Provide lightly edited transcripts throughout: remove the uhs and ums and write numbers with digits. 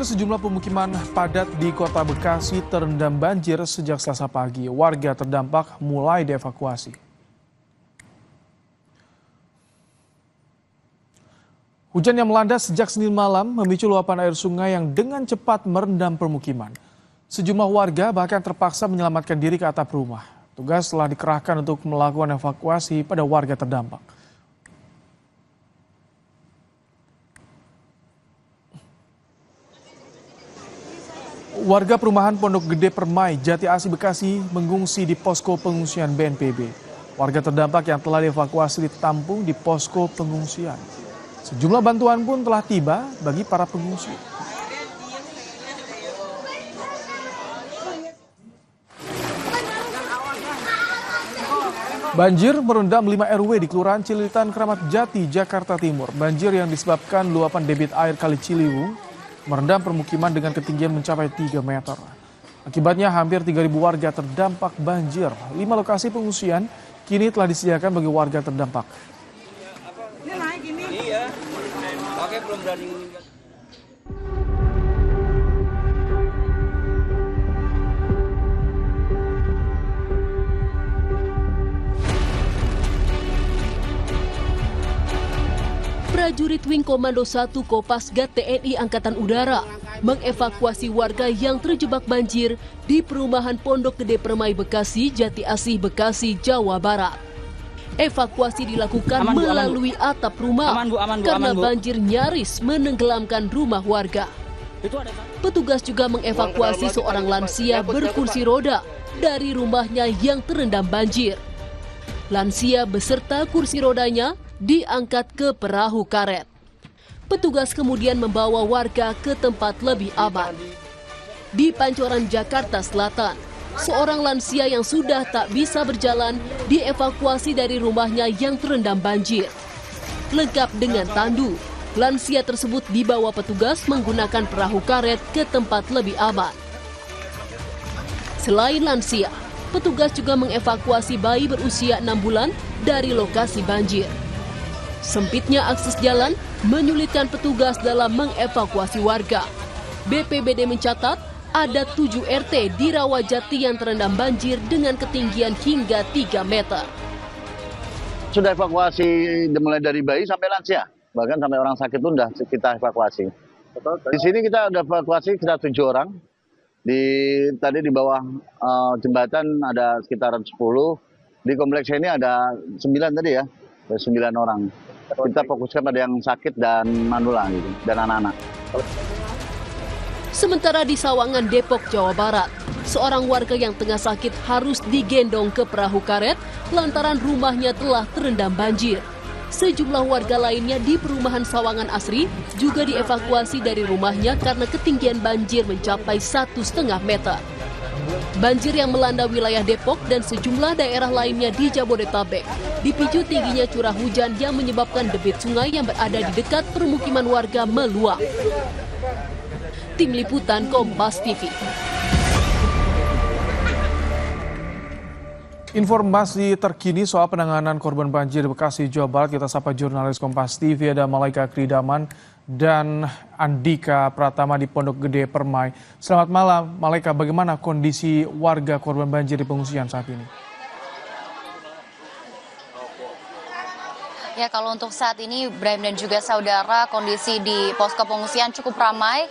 Sejumlah pemukiman padat di Kota Bekasi terendam banjir sejak Selasa pagi. Warga terdampak mulai dievakuasi. Hujan yang melanda sejak Senin malam memicu luapan air sungai yang dengan cepat merendam permukiman. Sejumlah warga bahkan terpaksa menyelamatkan diri ke atap rumah. Tugas telah dikerahkan untuk melakukan evakuasi pada warga terdampak. Warga perumahan Pondok Gede Permai, Jati Asih, Bekasi mengungsi di posko pengungsian BNPB. Warga terdampak yang telah dievakuasi ditampung di posko pengungsian. Sejumlah bantuan pun telah tiba bagi para pengungsi. Banjir merendam 5 RW di Kelurahan Cililitan, Kramat Jati, Jakarta Timur. Banjir yang disebabkan luapan debit air Kali Ciliwung merendam permukiman dengan ketinggian mencapai 3 meter. Akibatnya hampir 3.000 warga terdampak banjir. 5 lokasi pengungsian kini telah disediakan bagi warga terdampak. Ini naik ini. Iya. Pakai belum berani meninggal. Prajurit Wing Komando 1 Kopasgat TNI Angkatan Udara mengevakuasi warga yang terjebak banjir di perumahan Pondok Gede Permai Bekasi, Jati Asih, Bekasi, Jawa Barat. Evakuasi dilakukan melalui atap rumah karena banjir nyaris menenggelamkan rumah warga. Petugas juga mengevakuasi seorang lansia berkursi roda dari rumahnya yang terendam banjir. Lansia beserta kursi rodanya diangkat ke perahu karet. Petugas kemudian membawa warga ke tempat lebih aman. Di Pancoran, Jakarta Selatan, seorang lansia yang sudah tak bisa berjalan dievakuasi dari rumahnya yang terendam banjir. Lengkap dengan tandu, lansia tersebut dibawa petugas menggunakan perahu karet ke tempat lebih aman. Selain lansia, petugas juga mengevakuasi bayi berusia 6 bulan dari lokasi banjir. Sempitnya akses jalan menyulitkan petugas dalam mengevakuasi warga. BPBD mencatat ada 7 RT di Rawajati yang terendam banjir dengan ketinggian hingga 3 meter. Sudah evakuasi dimulai dari bayi sampai lansia, bahkan sampai orang sakit pun sudah kita evakuasi. Di sini kita sudah evakuasi sekitar 7 orang. Tadi di bawah jembatan ada sekitaran 10. Di kompleks ini ada 9 tadi ya, ada 9 orang. Kita fokuskan pada yang sakit dan manula gitu, dan anak-anak. Sementara di Sawangan, Depok, Jawa Barat, seorang warga yang tengah sakit harus digendong ke perahu karet lantaran rumahnya telah terendam banjir. Sejumlah warga lainnya di perumahan Sawangan Asri juga dievakuasi dari rumahnya karena ketinggian banjir mencapai 1,5 meter. Banjir yang melanda wilayah Depok dan sejumlah daerah lainnya di Jabodetabek dipicu tingginya curah hujan yang menyebabkan debit sungai yang berada di dekat permukiman warga meluap. Tim Liputan Kompas TV. Informasi terkini soal penanganan korban banjir di Bekasi, Jawa Barat, kita sapa jurnalis Kompas TV ada Malaika Kridaman dan Andika Pratama di Pondok Gede Permai. Selamat malam, Malaika. Bagaimana kondisi warga korban banjir di pengungsian saat ini? Ya, kalau untuk saat ini, Ibrahim dan juga saudara, kondisi di posko pengungsian cukup ramai.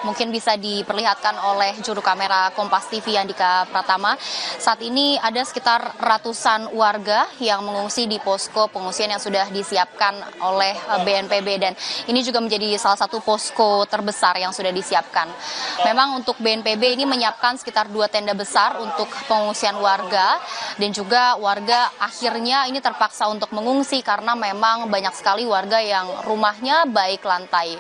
Mungkin bisa diperlihatkan oleh juru kamera Kompas TV Andika Pratama. Saat ini ada sekitar ratusan warga yang mengungsi di posko pengungsian yang sudah disiapkan oleh BNPB, dan ini juga menjadi salah satu posko terbesar yang sudah disiapkan. Memang untuk BNPB ini menyiapkan sekitar 2 tenda besar untuk pengungsian warga, dan juga warga akhirnya ini terpaksa untuk mengungsi karena memang banyak sekali warga yang rumahnya baik lantai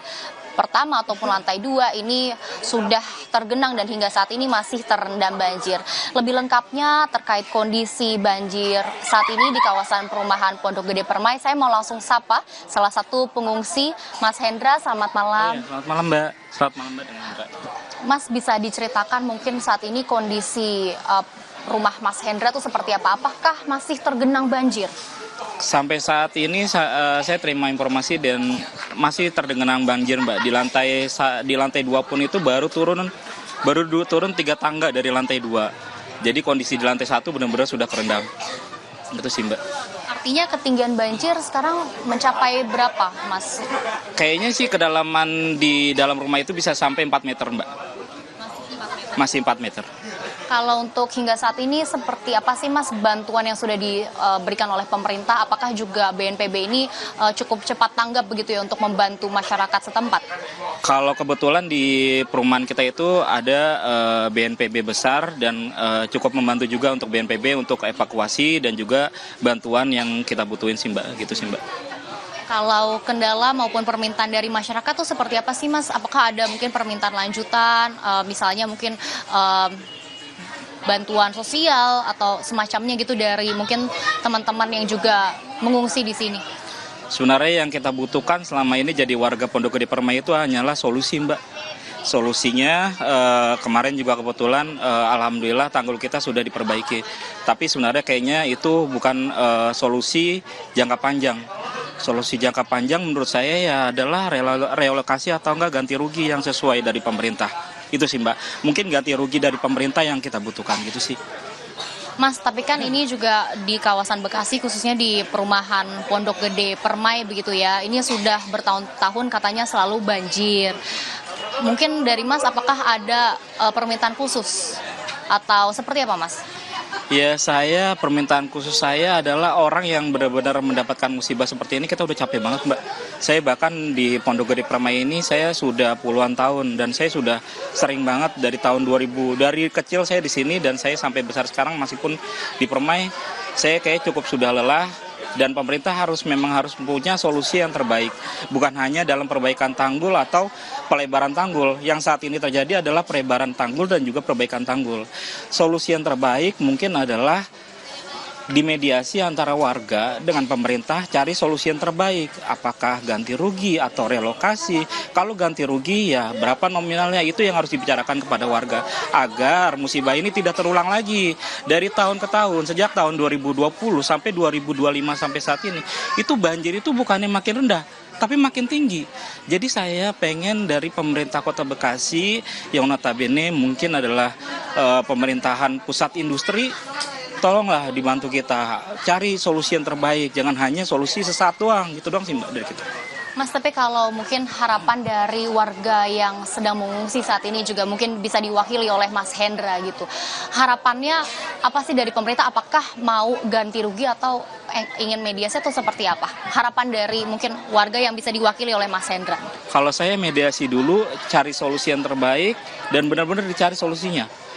pertama ataupun lantai 2 ini sudah tergenang dan hingga saat ini masih terendam banjir. Lebih lengkapnya terkait kondisi banjir saat ini di kawasan perumahan Pondok Gede Permai, saya mau langsung sapa salah satu pengungsi, Mas Hendra. Selamat malam. Iya, selamat malam Mbak. Selamat malam Mbak dan Mbak. Mas, bisa diceritakan mungkin saat ini kondisi rumah Mas Hendra itu seperti apa? Apakah masih tergenang banjir? Sampai saat ini saya terima informasi dan masih tergenang banjir, Mbak. Di lantai 2 pun itu baru turun 3 tangga dari lantai 2. Jadi kondisi di lantai 1 benar-benar sudah kerendam. Itu sih, Mbak. Artinya ketinggian banjir sekarang mencapai berapa, Mas? Kayaknya sih kedalaman di dalam rumah itu bisa sampai 4 meter, Mbak. Masih 4 meter. Kalau untuk hingga saat ini seperti apa sih, Mas, bantuan yang sudah diberikan oleh pemerintah? Apakah juga BNPB ini cukup cepat tanggap begitu ya untuk membantu masyarakat setempat? Kalau kebetulan di perumahan kita itu ada BNPB besar dan cukup membantu juga untuk BNPB untuk evakuasi dan juga bantuan yang kita butuhin sih, Mbak. Gitu sih, Mbak. Kalau kendala maupun permintaan dari masyarakat tuh seperti apa sih, Mas? Apakah ada mungkin permintaan lanjutan, misalnya mungkin bantuan sosial atau semacamnya gitu dari mungkin teman-teman yang juga mengungsi di sini? Sebenarnya yang kita butuhkan selama ini jadi warga Pondok Gede Permai itu hanyalah solusi, Mbak. Solusinya kemarin juga kebetulan alhamdulillah tanggul kita sudah diperbaiki. Tapi sebenarnya kayaknya itu bukan solusi jangka panjang. Solusi jangka panjang menurut saya ya adalah relokasi atau enggak ganti rugi yang sesuai dari pemerintah. Itu sih, Mbak. Mungkin ganti rugi dari pemerintah yang kita butuhkan gitu sih. Mas, tapi kan ini juga di kawasan Bekasi, khususnya di perumahan Pondok Gede Permai begitu ya. Ini sudah bertahun-tahun katanya selalu banjir. Mungkin dari Mas, apakah ada permintaan khusus atau seperti apa, Mas? Ya, permintaan khusus saya adalah orang yang benar-benar mendapatkan musibah seperti ini, kita udah capek banget, Mbak. Saya bahkan di Pondok Gede Permai ini saya sudah puluhan tahun dan saya sudah sering banget dari tahun 2000, dari kecil saya di sini dan saya sampai besar sekarang masih pun di Permai, saya kayak cukup sudah lelah. Dan pemerintah memang harus punya solusi yang terbaik. Bukan hanya dalam perbaikan tanggul atau pelebaran tanggul. Yang saat ini terjadi adalah pelebaran tanggul dan juga perbaikan tanggul. Solusi yang terbaik mungkin adalah dimediasi antara warga dengan pemerintah, cari solusi yang terbaik. Apakah ganti rugi atau relokasi? Kalau ganti rugi ya berapa nominalnya, itu yang harus dibicarakan kepada warga. Agar musibah ini tidak terulang lagi. Dari tahun ke tahun, sejak tahun 2020 sampai 2025 sampai saat ini, itu banjir itu bukannya makin rendah, tapi makin tinggi. Jadi saya pengen dari pemerintah Kota Bekasi, yang notabene mungkin adalah pemerintahan pusat industri, tolonglah dibantu kita, cari solusi yang terbaik, jangan hanya solusi sesaat doang, gitu doang sih, Mbak, dari kita. Mas, tapi kalau mungkin harapan dari warga yang sedang mengungsi saat ini juga mungkin bisa diwakili oleh Mas Hendra gitu. Harapannya apa sih dari pemerintah? Apakah mau ganti rugi atau ingin mediasi atau seperti apa? Harapan dari mungkin warga yang bisa diwakili oleh Mas Hendra. Kalau saya mediasi dulu, cari solusi yang terbaik dan benar-benar dicari solusinya.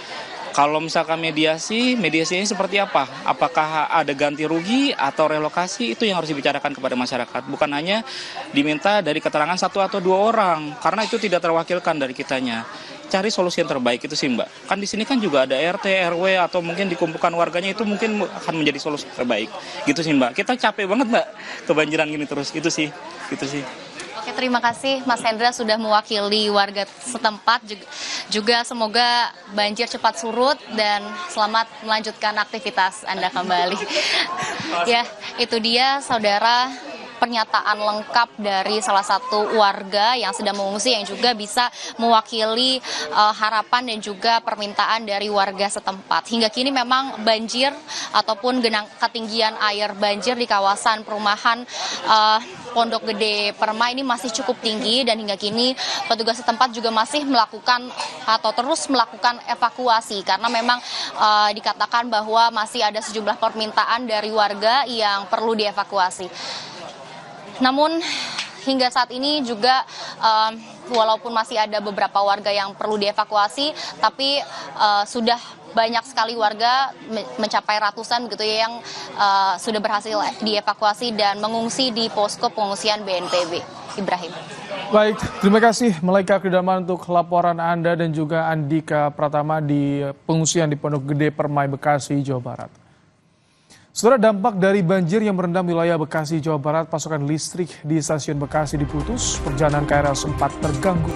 Kalau misalkan mediasinya seperti apa? Apakah ada ganti rugi atau relokasi? Itu yang harus dibicarakan kepada masyarakat. Bukan hanya diminta dari keterangan 1 atau 2 orang, karena itu tidak terwakilkan dari kitanya. Cari solusi yang terbaik itu sih, Mbak. Kan di sini kan juga ada RT, RW atau mungkin dikumpulkan warganya, itu mungkin akan menjadi solusi terbaik. Gitu sih, Mbak. Kita capek banget, Mbak, kebanjiran gini terus. Itu sih. Oke, terima kasih Mas Hendra sudah mewakili warga setempat, juga semoga banjir cepat surut dan selamat melanjutkan aktivitas Anda kembali. Ya, itu dia saudara pernyataan lengkap dari salah satu warga yang sedang mengungsi yang juga bisa mewakili harapan dan juga permintaan dari warga setempat. Hingga kini memang banjir ataupun ketinggian air banjir di kawasan perumahan Pondok Gede Permai ini masih cukup tinggi dan hingga kini petugas setempat juga masih melakukan atau terus melakukan evakuasi karena memang dikatakan bahwa masih ada sejumlah permintaan dari warga yang perlu dievakuasi. Namun hingga saat ini juga walaupun masih ada beberapa warga yang perlu dievakuasi, tapi sudah banyak sekali warga mencapai ratusan gitu ya yang sudah berhasil dievakuasi dan mengungsi di posko pengungsian BNPB. Ibrahim. Baik, terima kasih Malaika Kridaman untuk laporan Anda dan juga Andika Pratama di pengungsian di Pondok Gede Permai, Bekasi, Jawa Barat. Saudara, dampak dari banjir yang merendam wilayah Bekasi, Jawa Barat, pasokan listrik di stasiun Bekasi diputus, perjalanan KRL sempat terganggu.